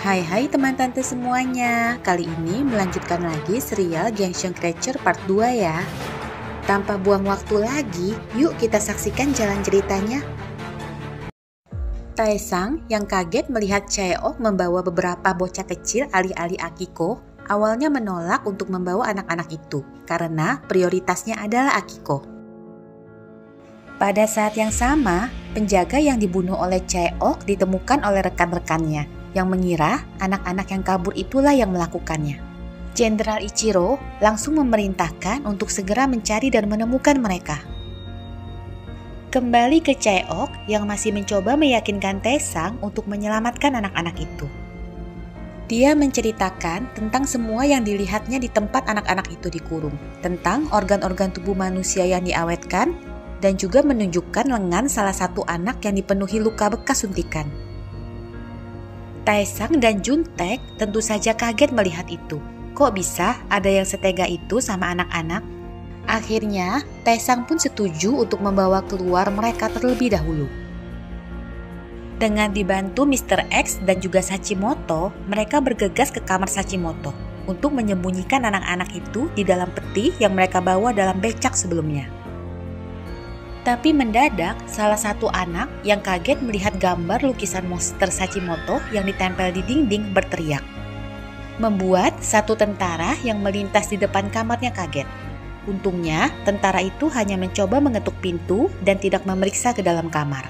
Hai teman tante semuanya, kali ini melanjutkan lagi serial Genshin Creature Part 2 ya. Tanpa buang waktu lagi, yuk kita saksikan jalan ceritanya. Taesang yang kaget melihat Chaeok membawa beberapa bocah kecil alih-alih Akiko, awalnya menolak untuk membawa anak-anak itu, karena prioritasnya adalah Akiko. Pada saat yang sama, penjaga yang dibunuh oleh Chaeok ditemukan oleh rekan-rekannya, yang mengira anak-anak yang kabur itulah yang melakukannya. Jenderal Ichiro langsung memerintahkan untuk segera mencari dan menemukan mereka. Kembali ke Chaeok yang masih mencoba meyakinkan Taesang untuk menyelamatkan anak-anak itu. Dia menceritakan tentang semua yang dilihatnya di tempat anak-anak itu dikurung, tentang organ-organ tubuh manusia yang diawetkan, dan juga menunjukkan lengan salah satu anak yang dipenuhi luka bekas suntikan. Taesang dan Juntaek tentu saja kaget melihat itu. Kok bisa ada yang setega itu sama anak-anak? Akhirnya, Taesang pun setuju untuk membawa keluar mereka terlebih dahulu. Dengan dibantu Mr. X dan juga Sachimoto, mereka bergegas ke kamar Sachimoto untuk menyembunyikan anak-anak itu di dalam peti yang mereka bawa dalam becak sebelumnya. Tapi mendadak, salah satu anak yang kaget melihat gambar lukisan monster Sachimoto yang ditempel di dinding berteriak. Membuat satu tentara yang melintas di depan kamarnya kaget. Untungnya, tentara itu hanya mencoba mengetuk pintu dan tidak memeriksa ke dalam kamar.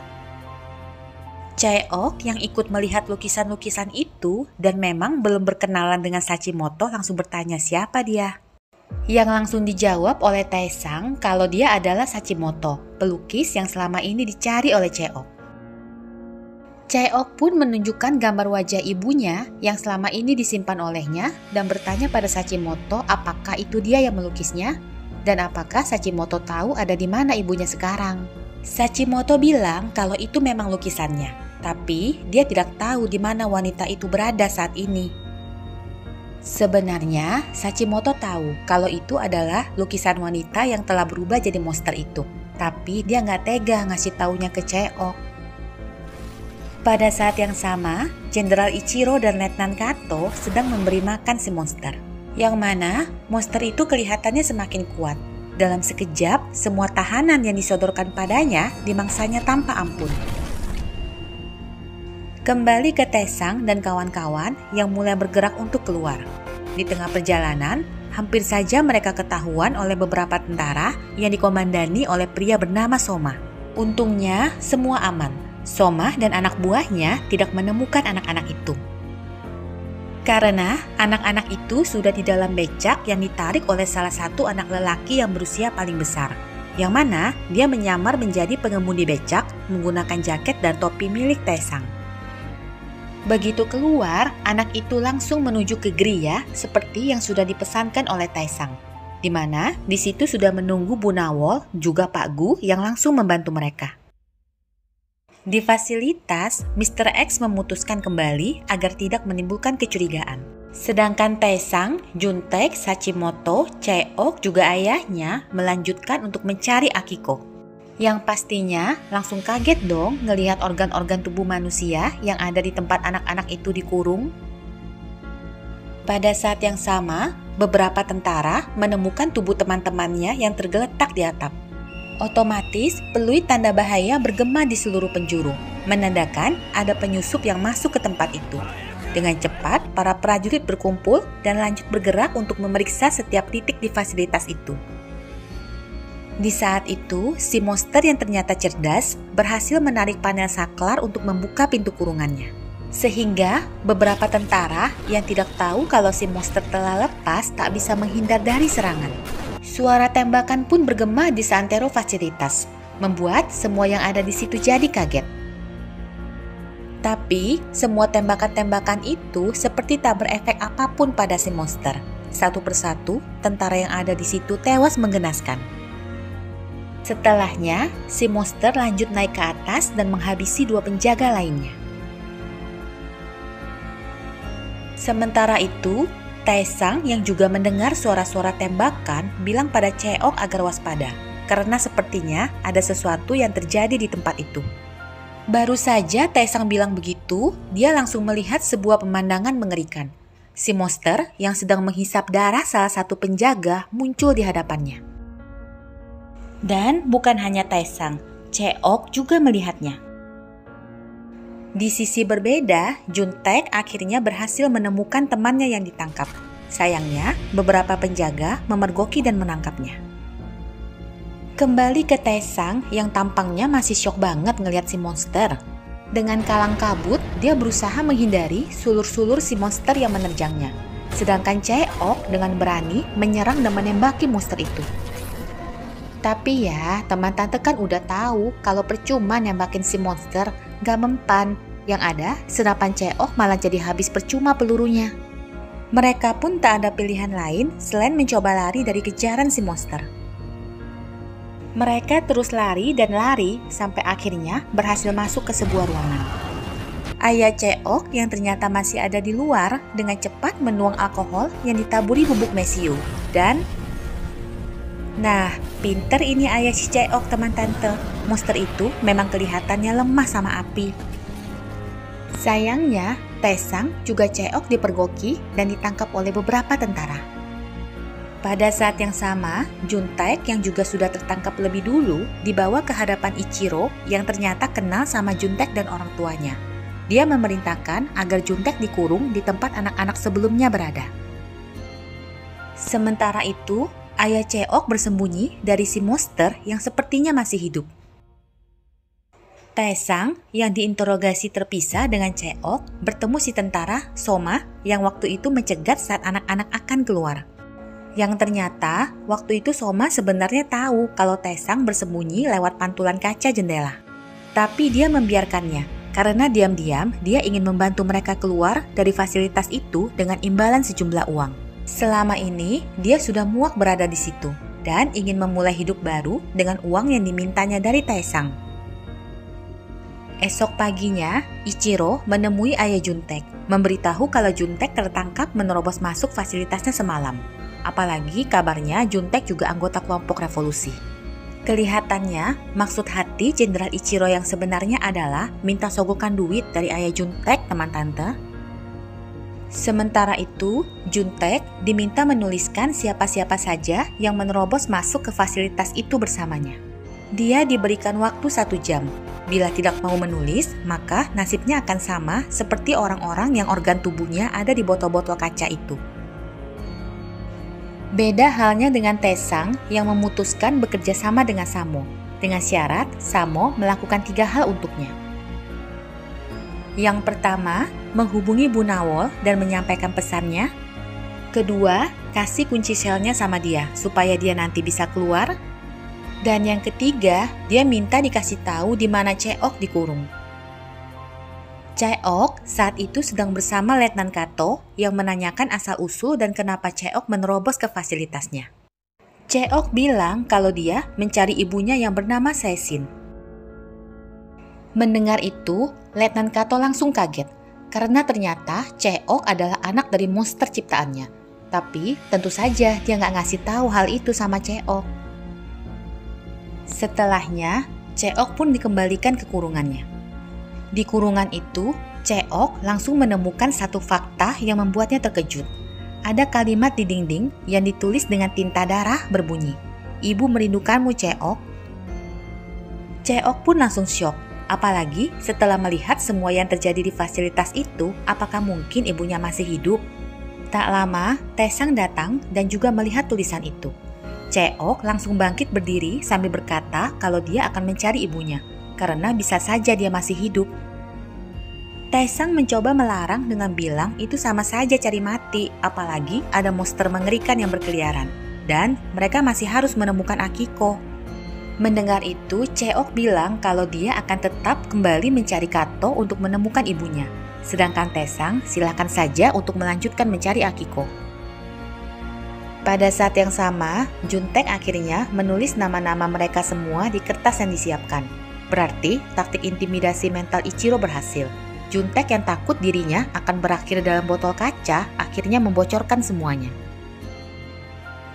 Chaeok yang ikut melihat lukisan-lukisan itu dan memang belum berkenalan dengan Sachimoto langsung bertanya siapa dia. Yang langsung dijawab oleh Taesang kalau dia adalah Sachimoto, pelukis yang selama ini dicari oleh Chaeok. Chaeok pun menunjukkan gambar wajah ibunya yang selama ini disimpan olehnya dan bertanya pada Sachimoto apakah itu dia yang melukisnya dan apakah Sachimoto tahu ada di mana ibunya sekarang. Sachimoto bilang kalau itu memang lukisannya, tapi dia tidak tahu di mana wanita itu berada saat ini. Sebenarnya, Sachimoto tahu kalau itu adalah lukisan wanita yang telah berubah jadi monster itu. Tapi dia nggak tega ngasih taunya ke Chaeok. Pada saat yang sama, Jenderal Ichiro dan Letnan Kato sedang memberi makan si monster. Yang mana, monster itu kelihatannya semakin kuat. Dalam sekejap, semua tahanan yang disodorkan padanya dimangsanya tanpa ampun. Kembali ke Taesang dan kawan-kawan yang mulai bergerak untuk keluar. Di tengah perjalanan, hampir saja mereka ketahuan oleh beberapa tentara yang dikomandani oleh pria bernama Soma. Untungnya, semua aman. Soma dan anak buahnya tidak menemukan anak-anak itu. Karena anak-anak itu sudah di dalam becak yang ditarik oleh salah satu anak lelaki yang berusia paling besar. Yang mana dia menyamar menjadi pengemudi becak menggunakan jaket dan topi milik Taesang. Begitu keluar, anak itu langsung menuju ke Gria seperti yang sudah dipesankan oleh Taesang. Di mana di situ sudah menunggu Bu Nawol juga Pak Gu yang langsung membantu mereka. Di fasilitas, Mr. X memutuskan kembali agar tidak menimbulkan kecurigaan. Sedangkan Taesang, Juntaek, Sachimoto, Chaeok juga ayahnya melanjutkan untuk mencari Akiko. Yang pastinya langsung kaget dong ngelihat organ-organ tubuh manusia yang ada di tempat anak-anak itu dikurung. Pada saat yang sama, beberapa tentara menemukan tubuh teman-temannya yang tergeletak di atap. Otomatis, peluit tanda bahaya bergema di seluruh penjuru, menandakan ada penyusup yang masuk ke tempat itu. Dengan cepat, para prajurit berkumpul dan lanjut bergerak untuk memeriksa setiap titik di fasilitas itu. Di saat itu, si monster yang ternyata cerdas berhasil menarik panel saklar untuk membuka pintu kurungannya. Sehingga beberapa tentara yang tidak tahu kalau si monster telah lepas tak bisa menghindar dari serangan. Suara tembakan pun bergema di seantero fasilitas, membuat semua yang ada di situ jadi kaget. Tapi, semua tembakan-tembakan itu seperti tak berefek apapun pada si monster. Satu persatu, tentara yang ada di situ tewas menggenaskan. Setelahnya, si monster lanjut naik ke atas dan menghabisi dua penjaga lainnya. Sementara itu, Taesang yang juga mendengar suara-suara tembakan bilang pada Chaeok agar waspada, karena sepertinya ada sesuatu yang terjadi di tempat itu. Baru saja Taesang bilang begitu, dia langsung melihat sebuah pemandangan mengerikan. Si monster yang sedang menghisap darah salah satu penjaga muncul di hadapannya. Dan bukan hanya Taesang, Chaeok juga melihatnya. Di sisi berbeda, Juntaek akhirnya berhasil menemukan temannya yang ditangkap. Sayangnya, beberapa penjaga memergoki dan menangkapnya. Kembali ke Taesang yang tampangnya masih syok banget ngelihat si monster. Dengan kalang kabut, dia berusaha menghindari sulur-sulur si monster yang menerjangnya. Sedangkan Chaeok dengan berani menyerang dan menembaki monster itu. Tapi ya, teman tante kan udah tahu kalau percuma nembakin si monster, gak mempan. Yang ada, senapan Chaeok malah jadi habis percuma pelurunya. Mereka pun tak ada pilihan lain selain mencoba lari dari kejaran si monster. Mereka terus lari dan lari sampai akhirnya berhasil masuk ke sebuah ruangan. Ayah Chaeok yang ternyata masih ada di luar dengan cepat menuang alkohol yang ditaburi bubuk mesiu. Dan nah, pinter ini ayah si Chaeok teman tante. Monster itu memang kelihatannya lemah sama api. Sayangnya, Taesang juga Chaeok dipergoki dan ditangkap oleh beberapa tentara. Pada saat yang sama, Juntaek yang juga sudah tertangkap lebih dulu dibawa ke hadapan Ichiro yang ternyata kenal sama Juntaek dan orang tuanya. Dia memerintahkan agar Juntaek dikurung di tempat anak-anak sebelumnya berada. Sementara itu, ayah Chaeok bersembunyi dari si monster yang sepertinya masih hidup. Taesang yang diinterogasi terpisah dengan Chaeok bertemu si tentara Soma yang waktu itu mencegat saat anak-anak akan keluar. Yang ternyata waktu itu Soma sebenarnya tahu kalau Taesang bersembunyi lewat pantulan kaca jendela. Tapi dia membiarkannya karena diam-diam dia ingin membantu mereka keluar dari fasilitas itu dengan imbalan sejumlah uang. Selama ini dia sudah muak berada di situ dan ingin memulai hidup baru dengan uang yang dimintanya dari Taesang. Esok paginya, Ichiro menemui ayah Juntaek, memberitahu kalau Juntaek tertangkap menerobos masuk fasilitasnya semalam. Apalagi kabarnya Juntaek juga anggota kelompok revolusi. Kelihatannya, maksud hati Jenderal Ichiro yang sebenarnya adalah minta sogokan duit dari ayah Juntaek, teman tante. Sementara itu, Juntaek diminta menuliskan siapa-siapa saja yang menerobos masuk ke fasilitas itu bersamanya. Dia diberikan waktu 1 jam. Bila tidak mau menulis, maka nasibnya akan sama seperti orang-orang yang organ tubuhnya ada di botol-botol kaca itu. Beda halnya dengan Taesang yang memutuskan bekerja sama dengan Samo, dengan syarat Samo melakukan 3 hal untuknya. Yang pertama, menghubungi Bu Nawol dan menyampaikan pesannya. Kedua, kasih kunci selnya sama dia supaya dia nanti bisa keluar. Dan yang ketiga, dia minta dikasih tahu di mana Chaeok dikurung. Chaeok saat itu sedang bersama Letnan Kato yang menanyakan asal-usul dan kenapa Chaeok menerobos ke fasilitasnya. Chaeok bilang kalau dia mencari ibunya yang bernama Saesin. Mendengar itu, Letnan Kato langsung kaget karena ternyata Chaeok adalah anak dari monster ciptaannya. Tapi tentu saja dia nggak ngasih tahu hal itu sama Chaeok. Setelahnya, Chaeok pun dikembalikan ke kurungannya. Di kurungan itu, Chaeok langsung menemukan satu fakta yang membuatnya terkejut. Ada kalimat di dinding yang ditulis dengan tinta darah berbunyi, "Ibu merindukanmu, Chaeok." Chaeok pun langsung syok, apalagi setelah melihat semua yang terjadi di fasilitas itu, apakah mungkin ibunya masih hidup? Tak lama, Taesang datang dan juga melihat tulisan itu. Chaeok langsung bangkit berdiri sambil berkata kalau dia akan mencari ibunya, karena bisa saja dia masih hidup. Taesang mencoba melarang dengan bilang itu sama saja cari mati, apalagi ada monster mengerikan yang berkeliaran. Dan mereka masih harus menemukan Akiko. Mendengar itu, Chaeok bilang kalau dia akan tetap kembali mencari Kato untuk menemukan ibunya. Sedangkan Taesang silakan saja untuk melanjutkan mencari Akiko. Pada saat yang sama, Juntaek akhirnya menulis nama-nama mereka semua di kertas yang disiapkan. Berarti taktik intimidasi mental Ichiro berhasil. Juntaek yang takut dirinya akan berakhir dalam botol kaca akhirnya membocorkan semuanya.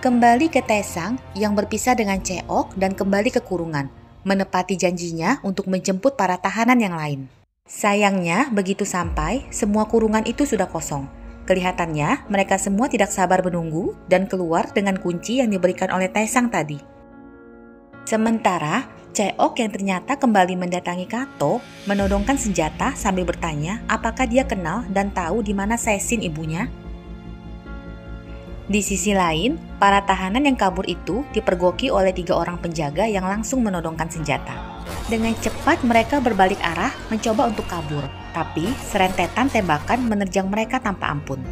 Kembali ke Taesang yang berpisah dengan Chaeok dan kembali ke kurungan. menepati janjinya untuk menjemput para tahanan yang lain. Sayangnya, begitu sampai, semua kurungan itu sudah kosong. Kelihatannya, mereka semua tidak sabar menunggu dan keluar dengan kunci yang diberikan oleh Taesang tadi. Sementara, Cheok yang ternyata kembali mendatangi Kato menodongkan senjata sambil bertanya apakah dia kenal dan tahu di mana Seisin ibunya. Di sisi lain, para tahanan yang kabur itu dipergoki oleh 3 orang penjaga yang langsung menodongkan senjata. Dengan cepat mereka berbalik arah mencoba untuk kabur, tapi serentetan tembakan menerjang mereka tanpa ampun.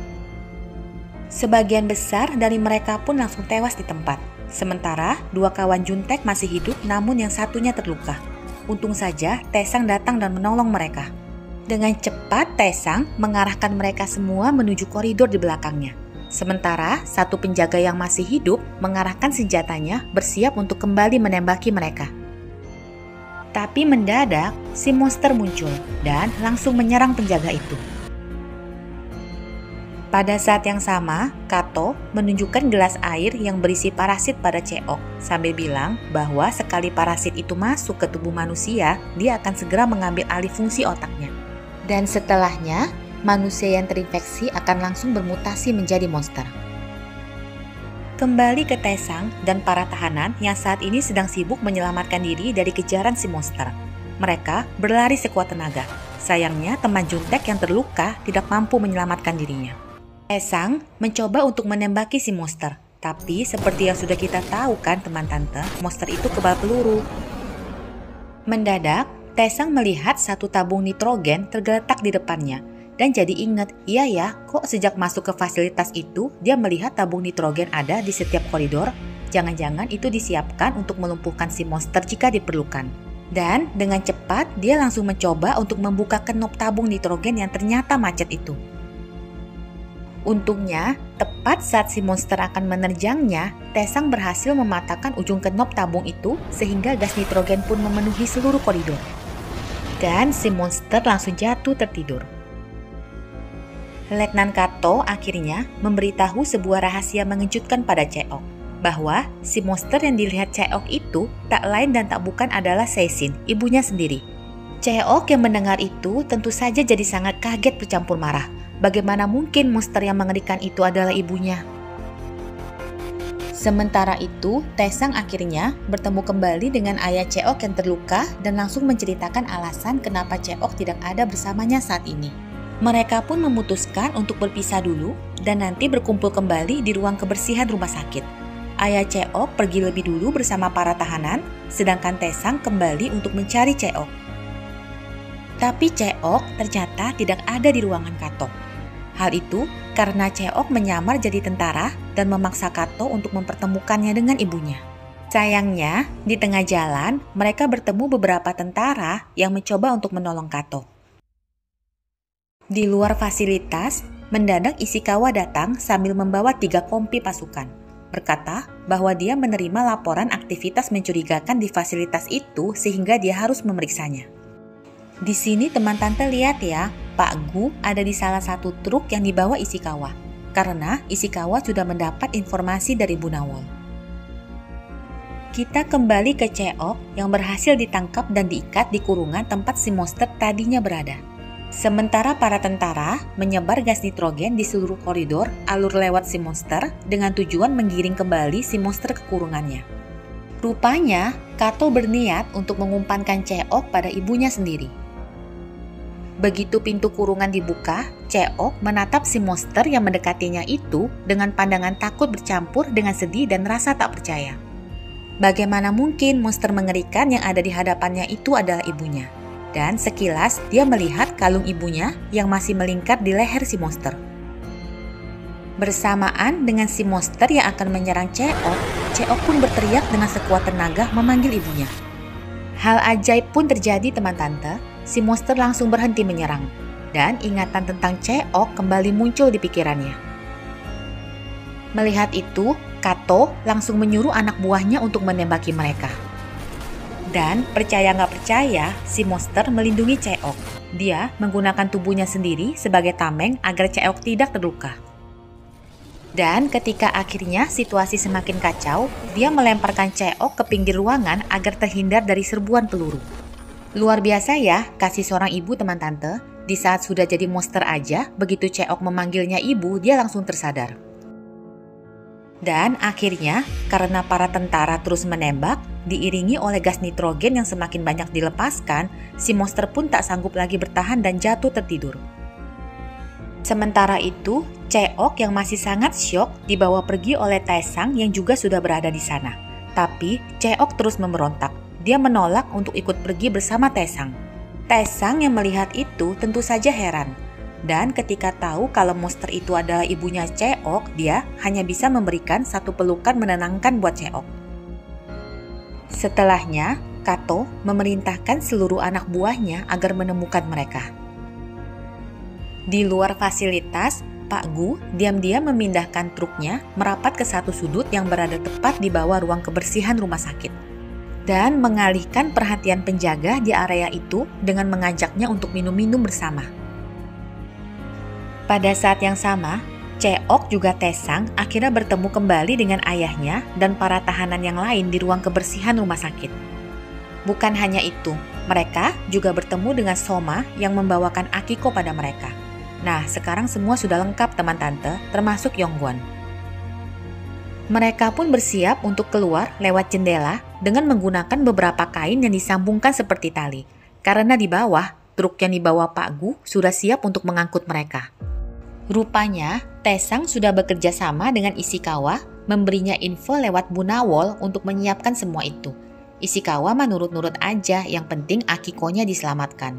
Sebagian besar dari mereka pun langsung tewas di tempat. Sementara 2 kawan Juntek masih hidup namun yang satunya terluka. Untung saja Taesang datang dan menolong mereka. Dengan cepat Taesang mengarahkan mereka semua menuju koridor di belakangnya. Sementara 1 penjaga yang masih hidup mengarahkan senjatanya bersiap untuk kembali menembaki mereka. Tapi mendadak si monster muncul dan langsung menyerang penjaga itu. Pada saat yang sama, Kato menunjukkan gelas air yang berisi parasit pada Cheok sambil bilang bahwa sekali parasit itu masuk ke tubuh manusia, dia akan segera mengambil alih fungsi otaknya. Dan setelahnya, manusia yang terinfeksi akan langsung bermutasi menjadi monster. Kembali ke Taesang dan para tahanan yang saat ini sedang sibuk menyelamatkan diri dari kejaran si monster. Mereka berlari sekuat tenaga. Sayangnya teman Juntek yang terluka tidak mampu menyelamatkan dirinya. Taesang mencoba untuk menembaki si monster, tapi seperti yang sudah kita tahu kan teman tante, monster itu kebal peluru. Mendadak, Taesang melihat 1 tabung nitrogen tergeletak di depannya, dan jadi ingat, iya ya, kok sejak masuk ke fasilitas itu, dia melihat tabung nitrogen ada di setiap koridor, jangan-jangan itu disiapkan untuk melumpuhkan si monster jika diperlukan. Dan dengan cepat, dia langsung mencoba untuk membuka kenop tabung nitrogen yang ternyata macet itu. Untungnya, tepat saat si monster akan menerjangnya, Taesang berhasil mematahkan ujung kenop tabung itu sehingga gas nitrogen pun memenuhi seluruh koridor. Dan si monster langsung jatuh tertidur. Letnan Kato akhirnya memberitahu sebuah rahasia mengejutkan pada Cheok, bahwa si monster yang dilihat Cheok itu tak lain dan tak bukan adalah Seisin, ibunya sendiri. Cheok yang mendengar itu tentu saja jadi sangat kaget bercampur marah. Bagaimana mungkin monster yang mengerikan itu adalah ibunya? Sementara itu, Taesang akhirnya bertemu kembali dengan ayah Cheok yang terluka dan langsung menceritakan alasan kenapa Cheok tidak ada bersamanya saat ini. Mereka pun memutuskan untuk berpisah dulu dan nanti berkumpul kembali di ruang kebersihan rumah sakit. Ayah Cheok pergi lebih dulu bersama para tahanan, sedangkan Taesang kembali untuk mencari Cheok. Tapi Cheok ternyata tidak ada di ruangan Kato. Hal itu karena Cheok menyamar jadi tentara dan memaksa Kato untuk mempertemukannya dengan ibunya. Sayangnya, di tengah jalan mereka bertemu beberapa tentara yang mencoba untuk menolong Kato. Di luar fasilitas, mendadak Ishikawa datang sambil membawa 3 kompi pasukan. Berkata bahwa dia menerima laporan aktivitas mencurigakan di fasilitas itu sehingga dia harus memeriksanya. Di sini teman tante lihat ya, Pak Gu ada di salah satu truk yang dibawa Ishikawa, karena Ishikawa sudah mendapat informasi dari Bunawol. Kita kembali ke Cheok yang berhasil ditangkap dan diikat di kurungan tempat si monster tadinya berada. Sementara para tentara menyebar gas nitrogen di seluruh koridor alur lewat si monster dengan tujuan menggiring kembali si monster ke kurungannya. Rupanya, Kato berniat untuk mengumpankan Cheok pada ibunya sendiri. Begitu pintu kurungan dibuka, Cheok menatap si monster yang mendekatinya itu dengan pandangan takut bercampur dengan sedih dan rasa tak percaya. Bagaimana mungkin monster mengerikan yang ada di hadapannya itu adalah ibunya? Dan sekilas dia melihat kalung ibunya yang masih melingkar di leher si monster. Bersamaan dengan si monster yang akan menyerang Cheok, Cheok pun berteriak dengan sekuat tenaga memanggil ibunya. Hal ajaib pun terjadi teman tante. Si monster langsung berhenti menyerang, dan ingatan tentang Cheok kembali muncul di pikirannya. Melihat itu, Kato langsung menyuruh anak buahnya untuk menembaki mereka. Dan percaya nggak percaya, si monster melindungi Cheok. Dia menggunakan tubuhnya sendiri sebagai tameng agar Cheok tidak terluka. Dan ketika akhirnya situasi semakin kacau, dia melemparkan Cheok ke pinggir ruangan agar terhindar dari serbuan peluru. Luar biasa ya, kasih seorang ibu teman tante. Di saat sudah jadi monster aja, begitu Cheok memanggilnya ibu, dia langsung tersadar. Dan akhirnya, karena para tentara terus menembak, diiringi oleh gas nitrogen yang semakin banyak dilepaskan, si monster pun tak sanggup lagi bertahan dan jatuh tertidur. Sementara itu, Cheok yang masih sangat syok dibawa pergi oleh Taesang yang juga sudah berada di sana. Tapi, Cheok terus memberontak. Dia menolak untuk ikut pergi bersama Taesang. Taesang yang melihat itu tentu saja heran. Dan ketika tahu kalau monster itu adalah ibunya Cheok, dia hanya bisa memberikan satu pelukan menenangkan buat Cheok. Setelahnya, Kato memerintahkan seluruh anak buahnya agar menemukan mereka. Di luar fasilitas, Pak Gu diam-diam memindahkan truknya merapat ke satu sudut yang berada tepat di bawah ruang kebersihan rumah sakit. Dan mengalihkan perhatian penjaga di area itu dengan mengajaknya untuk minum-minum bersama. Pada saat yang sama, Cheok juga Taesang akhirnya bertemu kembali dengan ayahnya dan para tahanan yang lain di ruang kebersihan rumah sakit. Bukan hanya itu, mereka juga bertemu dengan Soma yang membawakan Akiko pada mereka. Nah, sekarang semua sudah lengkap teman tante, termasuk Yonggwon. Mereka pun bersiap untuk keluar lewat jendela dengan menggunakan beberapa kain yang disambungkan seperti tali. Karena di bawah, truk yang dibawa Pak Gu sudah siap untuk mengangkut mereka. Rupanya, Taesang sudah bekerja sama dengan Ishikawa, memberinya info lewat Bunawol untuk menyiapkan semua itu. Ishikawa mah nurut-nurut aja, yang penting Akiko-nya diselamatkan.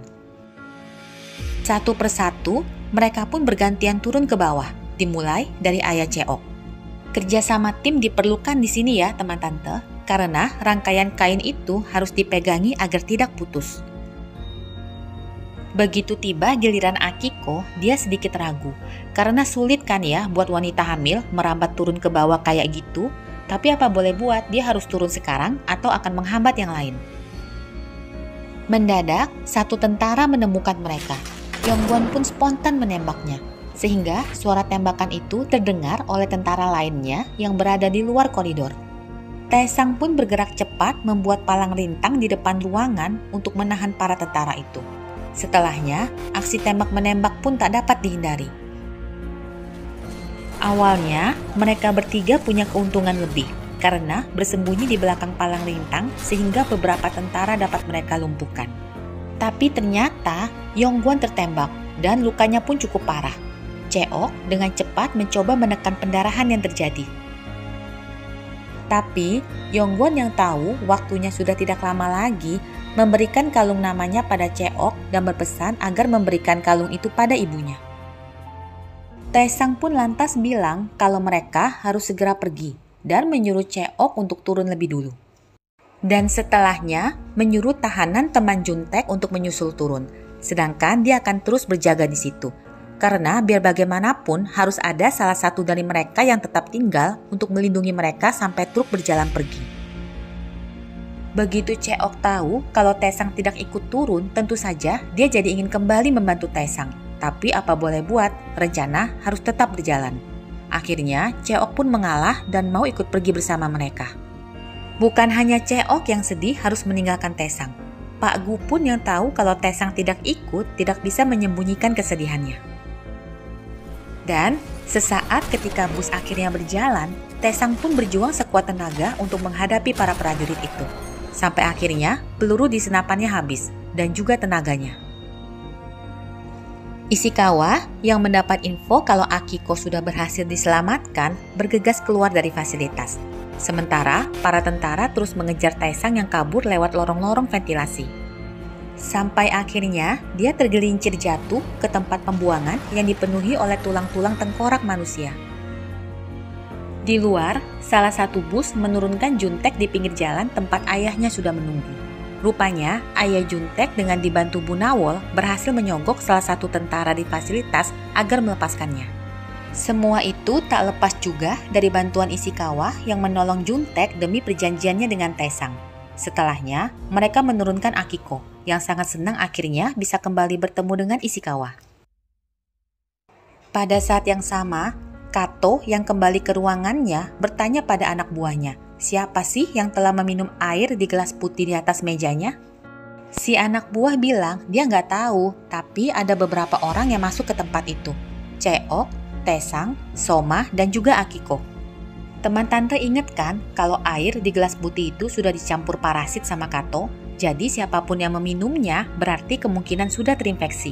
Satu persatu, mereka pun bergantian turun ke bawah, dimulai dari ayah Cheok. Kerjasama tim diperlukan di sini ya teman tante, karena rangkaian kain itu harus dipegangi agar tidak putus. Begitu tiba giliran Akiko, dia sedikit ragu, karena sulit kan ya buat wanita hamil merambat turun ke bawah kayak gitu, tapi apa boleh buat, dia harus turun sekarang atau akan menghambat yang lain. Mendadak, satu tentara menemukan mereka. Yonggwon pun spontan menembaknya. Sehingga suara tembakan itu terdengar oleh tentara lainnya yang berada di luar koridor. Taesang pun bergerak cepat membuat palang rintang di depan ruangan untuk menahan para tentara itu. Setelahnya, aksi tembak-menembak pun tak dapat dihindari. Awalnya, mereka bertiga punya keuntungan lebih karena bersembunyi di belakang palang rintang sehingga beberapa tentara dapat mereka lumpuhkan. Tapi ternyata Yonggwon tertembak dan lukanya pun cukup parah. Cheok dengan cepat mencoba menekan pendarahan yang terjadi. Tapi, Yonggwon yang tahu waktunya sudah tidak lama lagi, memberikan kalung namanya pada Cheok dan berpesan agar memberikan kalung itu pada ibunya. Taesang pun lantas bilang kalau mereka harus segera pergi dan menyuruh Cheok untuk turun lebih dulu. Dan setelahnya, menyuruh tahanan teman Juntek untuk menyusul turun, sedangkan dia akan terus berjaga di situ. Karena biar bagaimanapun harus ada salah satu dari mereka yang tetap tinggal untuk melindungi mereka sampai truk berjalan pergi. Begitu Cheok tahu kalau Taesang tidak ikut turun, tentu saja dia jadi ingin kembali membantu Taesang. Tapi apa boleh buat, rencana harus tetap berjalan. Akhirnya Cheok pun mengalah dan mau ikut pergi bersama mereka. Bukan hanya Cheok yang sedih harus meninggalkan Taesang. Pak Gu pun yang tahu kalau Taesang tidak ikut tidak bisa menyembunyikan kesedihannya. Dan sesaat ketika bus akhirnya berjalan, Taesang pun berjuang sekuat tenaga untuk menghadapi para prajurit itu. Sampai akhirnya peluru di senapannya habis dan juga tenaganya. Ishikawa yang mendapat info kalau Akiko sudah berhasil diselamatkan bergegas keluar dari fasilitas. Sementara para tentara terus mengejar Taesang yang kabur lewat lorong-lorong ventilasi. Sampai akhirnya dia tergelincir jatuh ke tempat pembuangan yang dipenuhi oleh tulang-tulang tengkorak manusia. Di luar, salah satu bus menurunkan Juntek di pinggir jalan tempat ayahnya sudah menunggu. Rupanya, ayah Juntek dengan dibantu Bunawol berhasil menyogok salah satu tentara di fasilitas agar melepaskannya. Semua itu tak lepas juga dari bantuan Ishikawa yang menolong Juntek demi perjanjiannya dengan Taesang. Setelahnya, mereka menurunkan Akiko, yang sangat senang akhirnya bisa kembali bertemu dengan Ishikawa. Pada saat yang sama, Kato yang kembali ke ruangannya bertanya pada anak buahnya, siapa sih yang telah meminum air di gelas putih di atas mejanya? Si anak buah bilang dia nggak tahu, tapi ada beberapa orang yang masuk ke tempat itu. Cheok, Taesang, Soma, dan juga Akiko. Teman tante inget kan kalau air di gelas putih itu sudah dicampur parasit sama Kato, jadi siapapun yang meminumnya berarti kemungkinan sudah terinfeksi.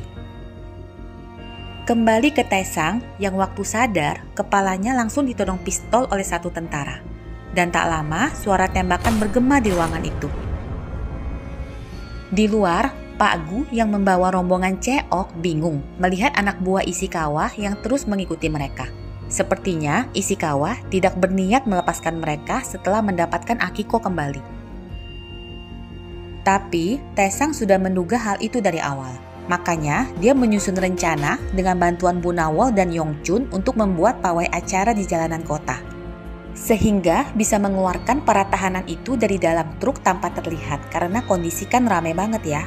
Kembali ke Taesang yang waktu sadar, kepalanya langsung ditodong pistol oleh satu tentara. Dan tak lama, suara tembakan bergema di ruangan itu. Di luar, Pak Gu yang membawa rombongan Cheok bingung melihat anak buah Ishikawa yang terus mengikuti mereka. Sepertinya Ishikawa tidak berniat melepaskan mereka setelah mendapatkan Akiko kembali. Tapi, Taesang sudah menduga hal itu dari awal. Makanya, dia menyusun rencana dengan bantuan Bunawol dan Yongchun untuk membuat pawai acara di jalanan kota. Sehingga bisa mengeluarkan para tahanan itu dari dalam truk tanpa terlihat karena kondisi kan rame banget ya.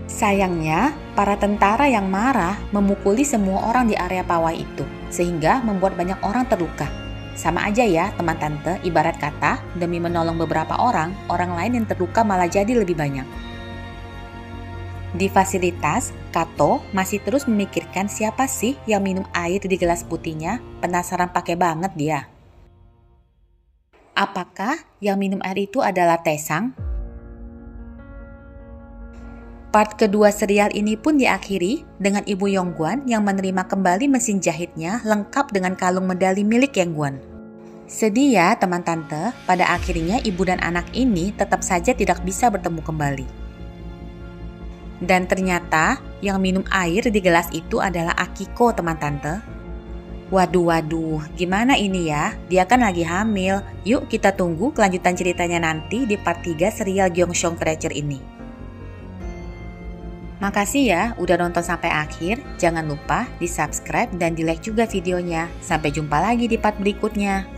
Sayangnya, para tentara yang marah memukuli semua orang di area pawai itu, sehingga membuat banyak orang terluka. Sama aja ya teman tante, ibarat kata demi menolong beberapa orang, orang lain yang terluka malah jadi lebih banyak. Di fasilitas, Kato masih terus memikirkan siapa sih yang minum air di gelas putihnya, penasaran pakai banget dia. Apakah yang minum air itu adalah Taesang? Part kedua serial ini pun diakhiri dengan Ibu Yongguan yang menerima kembali mesin jahitnya lengkap dengan kalung medali milik Yongguan. Sedih ya teman tante, pada akhirnya ibu dan anak ini tetap saja tidak bisa bertemu kembali. Dan ternyata yang minum air di gelas itu adalah Akiko teman tante. Waduh, gimana ini ya? Dia kan lagi hamil. Yuk kita tunggu kelanjutan ceritanya nanti di part 3 serial Gyeongseong Treasure ini. Makasih ya udah nonton sampai akhir. Jangan lupa di subscribe dan di like juga videonya. Sampai jumpa lagi di part berikutnya.